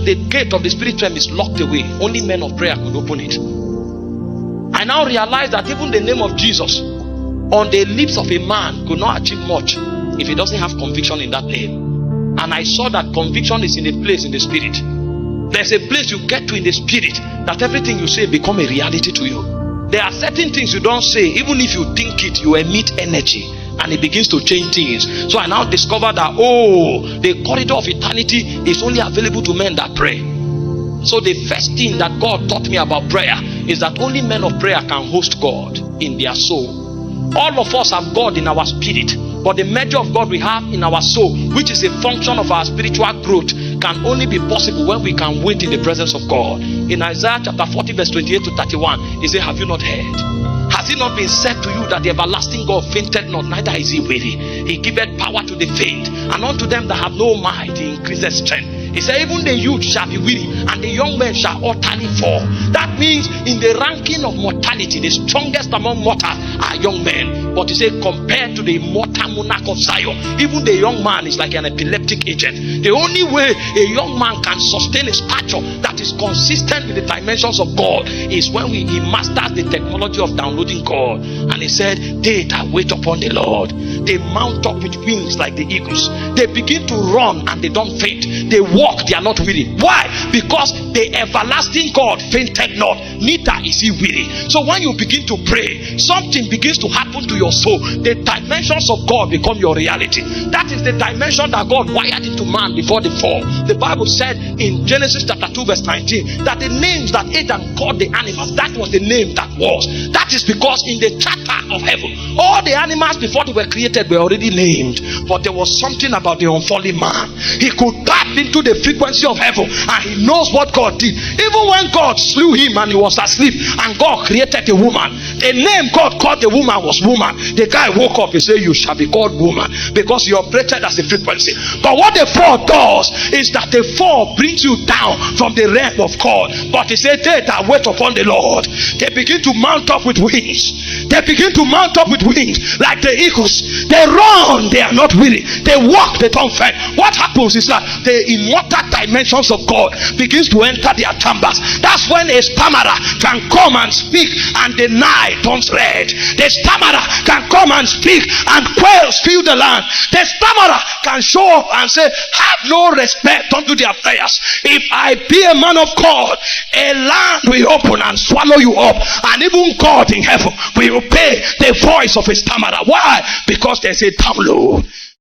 the gate of the spirit realm is locked away. Only men of prayer could open it. I now realize that even the name of Jesus on the lips of a man could not achieve much if he doesn't have conviction in that name. And I saw that conviction is in a place in the spirit. There's a place you get to in the spirit that everything you say become a reality to you. There are certain things you don't say, even if you think it, you emit energy and it begins to change things. So I now discover that, the corridor of eternity is only available to men that pray. So the first thing that God taught me about prayer is that only men of prayer can host God in their soul. All of us have God in our spirit, but the measure of God we have in our soul, which is a function of our spiritual growth, can only be possible when we can wait in the presence of God. In Isaiah chapter 40 verse 28 to 31, he said, have you not heard? Has it not been said to you that the everlasting God fainted not, neither is he weary? He giveth power to the faint, and unto them that have no might he increaseth strength. He said, even the youth shall be weary, and the young men shall utterly fall. That means in the ranking of mortality, the strongest among mortals are young men. But he said, compared to the immortal monarch of Zion, even the young man is like an epileptic agent. The only way a young man can sustain a stature that is consistent with the dimensions of God is when he masters the technology of downloading God. And he said, they that wait upon the Lord, they mount up with wings like the eagles. They begin to run and they don't faint. They walk, they are not weary. Why? Because the everlasting God fainted not, neither is he weary. So when you begin to pray, something begins to happen to your soul. The dimensions of God become your reality. That is the dimension that God wired into man before the fall. The Bible said in Genesis chapter 2 verse 19 that the names that Adam called the animals, that was the name that was. That is because in the charter of heaven, all the animals before they were created were already named. But there was something about the unfallen man. He could tap into the frequency of heaven and he knows what God did. Even when God slew him and he was asleep and God created a woman, the name God called the woman was woman. The guy woke up and said, you shall be called woman, because you operated as a frequency. But what the fall does is that the fall brings you down from the realm of God. But he said, they that wait upon the Lord, they begin to mount up with wings. They begin to mount up with wings like the eagles. They run, they are not weary. They walk, they don't faint. What happens is that the immortal dimensions of God begins to enter their chambers. That's when a stammerer can come and speak and the night turns red. The stammerer can come and speak and quails fill the land. The stammerer can show up and say, have no respect unto their prayers. If I be a man of God, a land will open and swallow you up, and even God in heaven will obey the voice of a stammerer. Why? Because there's a download.